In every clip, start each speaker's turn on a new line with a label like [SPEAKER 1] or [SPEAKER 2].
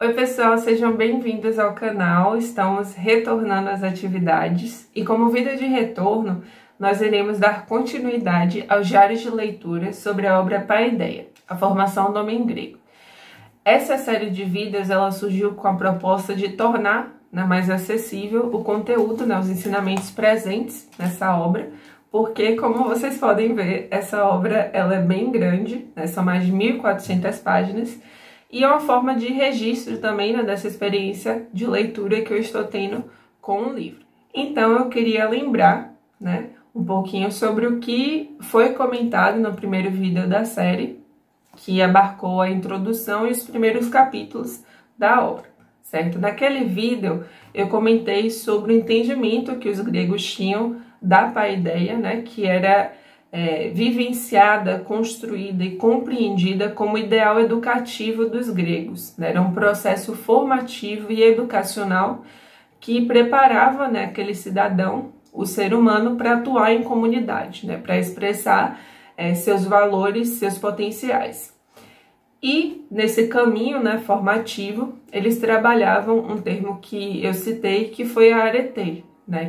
[SPEAKER 1] Oi pessoal, sejam bem-vindos ao canal. Estamos retornando às atividades e como vídeo de retorno, nós iremos dar continuidade aos diários de leitura sobre a obra Paideia, a formação do homem grego. Essa série de vídeos ela surgiu com a proposta de tornar mais acessível o conteúdo, os ensinamentos presentes nessa obra, porque, como vocês podem ver, essa obra ela é bem grande, são mais de 1.400 páginas, e é uma forma de registro também dessa experiência de leitura que eu estou tendo com o livro. Então, eu queria lembrar um pouquinho sobre o que foi comentado no primeiro vídeo da série, que abarcou a introdução e os primeiros capítulos da obra, certo? Naquele vídeo, eu comentei sobre o entendimento que os gregos tinham da paideia, que era vivenciada, construída e compreendida como ideal educativo dos gregos. Era um processo formativo e educacional que preparava aquele cidadão, o ser humano, para atuar em comunidade, para expressar seus valores, seus potenciais. E nesse caminho formativo, eles trabalhavam um termo que eu citei, que foi a arete,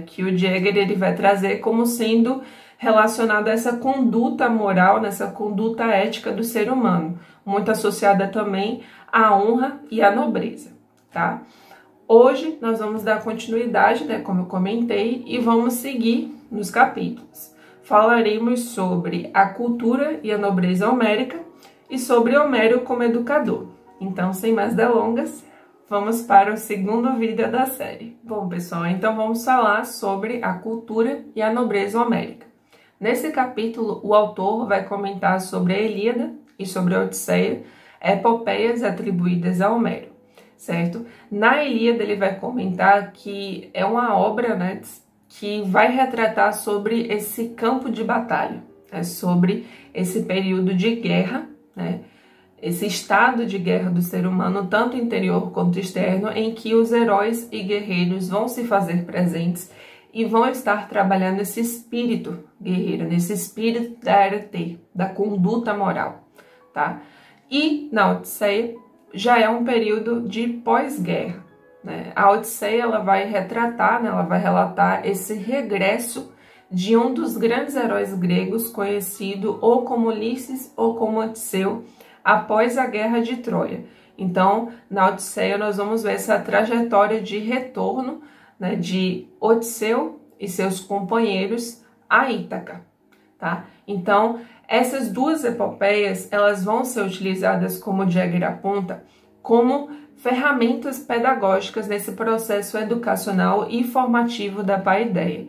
[SPEAKER 1] que o Jäger ele vai trazer como sendo relacionado a essa conduta moral, nessa conduta ética do ser humano, muito associada também à honra e à nobreza, tá? Hoje nós vamos dar continuidade, como eu comentei, e vamos seguir nos capítulos. Falaremos sobre a cultura e a nobreza homérica e sobre Homero como educador. Então, sem mais delongas, vamos para o segundo vídeo da série. Bom, pessoal, então vamos falar sobre a cultura e a nobreza homérica. Nesse capítulo, o autor vai comentar sobre a Ilíada e sobre a Odisseia, epopeias atribuídas a Homero, certo? Na Ilíada, ele vai comentar que é uma obra que vai retratar sobre esse campo de batalha, sobre esse período de guerra, esse estado de guerra do ser humano, tanto interior quanto externo, em que os heróis e guerreiros vão se fazer presentes e vão estar trabalhando esse espírito guerreiro, nesse espírito da arete, da conduta moral, tá? E na Odisseia já é um período de pós-guerra, A Odisseia ela vai retratar, ela vai relatar esse regresso de um dos grandes heróis gregos, conhecido ou como Ulisses ou como Odisseu, após a Guerra de Troia. Então, na Odisseia, nós vamos ver essa trajetória de retorno de Odisseu e seus companheiros a Ítaca, tá? Então, essas duas epopeias, elas vão ser utilizadas, como o Jäger aponta, como ferramentas pedagógicas nesse processo educacional e formativo da paideia,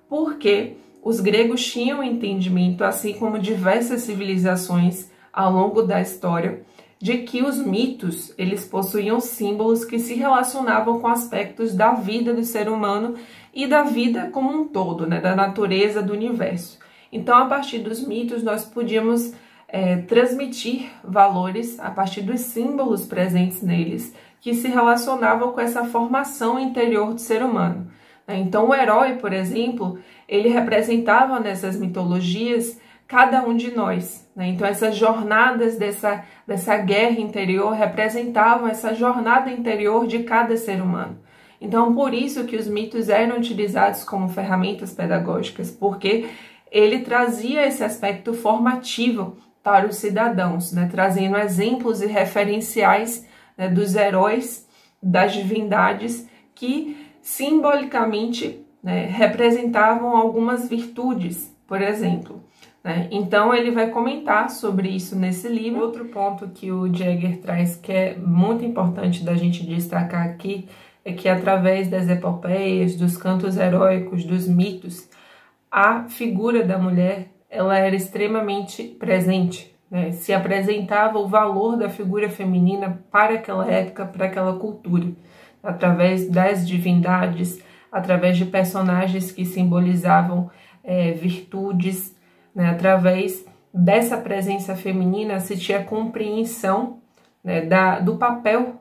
[SPEAKER 1] porque os gregos tinham entendimento, assim como diversas civilizações ao longo da história, de que os mitos eles possuíam símbolos que se relacionavam com aspectos da vida do ser humano e da vida como um todo, da natureza do universo. Então, a partir dos mitos, nós podíamos transmitir valores a partir dos símbolos presentes neles, que se relacionavam com essa formação interior do ser humano. Então, o herói, por exemplo, ele representava nessas mitologias cada um de nós, Então, essas jornadas dessa guerra interior representavam essa jornada interior de cada ser humano. Então, por isso que os mitos eram utilizados como ferramentas pedagógicas, porque ele trazia esse aspecto formativo para os cidadãos, trazendo exemplos e referenciais dos heróis, das divindades, que simbolicamente representavam algumas virtudes, por exemplo. Então, ele vai comentar sobre isso nesse livro. Outro ponto que o Jäger traz, que é muito importante da gente destacar aqui, é que através das epopeias, dos cantos heróicos, dos mitos, a figura da mulher ela era extremamente presente. Se apresentava o valor da figura feminina para aquela época, para aquela cultura, através das divindades, através de personagens que simbolizavam virtudes, através dessa presença feminina se tinha compreensão do papel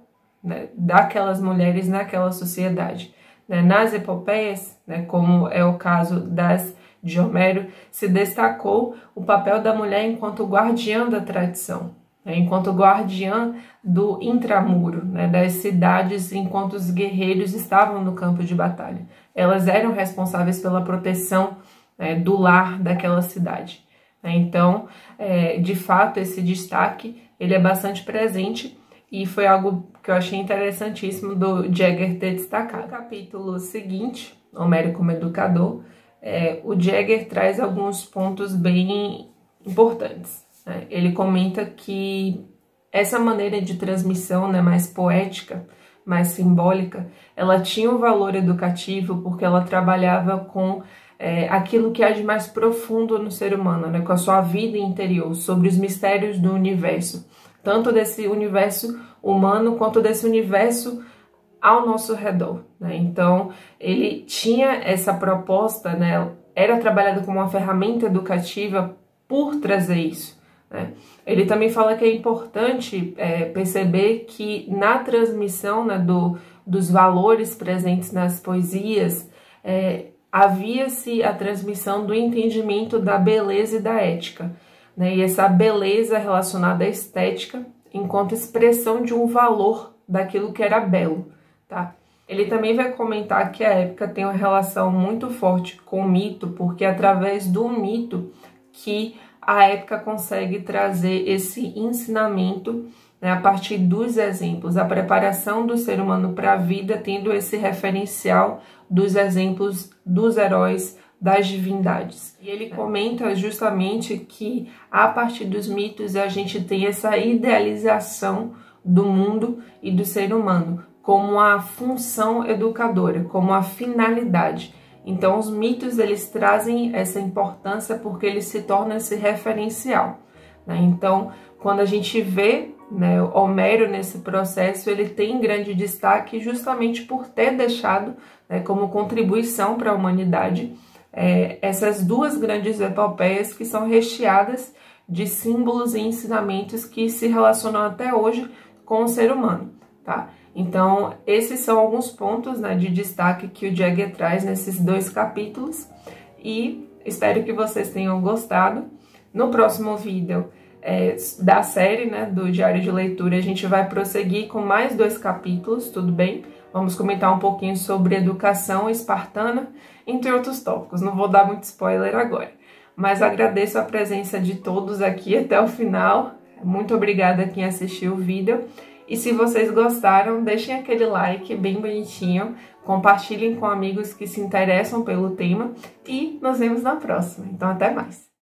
[SPEAKER 1] daquelas mulheres naquela sociedade. Nas epopeias, como é o caso das de Homero, se destacou o papel da mulher enquanto guardiã da tradição, né, enquanto guardiã do intramuro, né, das cidades enquanto os guerreiros estavam no campo de batalha. Elas eram responsáveis pela proteção, né, do lar daquela cidade. Então, de fato, esse destaque ele é bastante presente e foi algo que eu achei interessantíssimo do Jagger ter destacado. No capítulo seguinte, Homero como Educador, o Jagger traz alguns pontos bem importantes, né? Ele comenta que essa maneira de transmissão, né, mais poética, mais simbólica, ela tinha um valor educativo porque ela trabalhava com aquilo que há de mais profundo no ser humano, né, com a sua vida interior, sobre os mistérios do universo, tanto desse universo humano quanto desse universo ao nosso redor, né? Então, ele tinha essa proposta, né, era trabalhado como uma ferramenta educativa por trazer isso, né? Ele também fala que é importante perceber que na transmissão, né, dos valores presentes nas poesias, havia-se a transmissão do entendimento da beleza e da ética, né? E essa beleza relacionada à estética enquanto expressão de um valor daquilo que era belo, tá? Ele também vai comentar que a época tem uma relação muito forte com o mito, porque é através do mito que a época consegue trazer esse ensinamento, né, a partir dos exemplos, a preparação do ser humano para a vida, tendo esse referencial dos exemplos dos heróis, das divindades. E ele comenta justamente que a partir dos mitos a gente tem essa idealização do mundo e do ser humano como a função educadora, como a finalidade. Então os mitos eles trazem essa importância porque eles se tornam esse referencial, né? Então quando a gente vê, né, Homero nesse processo, ele tem grande destaque justamente por ter deixado, né, como contribuição para a humanidade essas duas grandes epopeias que são recheadas de símbolos e ensinamentos que se relacionam até hoje com o ser humano, tá? Então, esses são alguns pontos, né, de destaque que o Jagger traz nesses dois capítulos e espero que vocês tenham gostado. No próximo vídeo da série, né, do Diário de Leitura, a gente vai prosseguir com mais 2 capítulos, tudo bem? Vamos comentar um pouquinho sobre educação espartana, entre outros tópicos. Não vou dar muito spoiler agora, mas agradeço a presença de todos aqui até o final. Muito obrigada a quem assistiu o vídeo. E se vocês gostaram, deixem aquele like bem bonitinho, compartilhem com amigos que se interessam pelo tema e nos vemos na próxima. Então, até mais!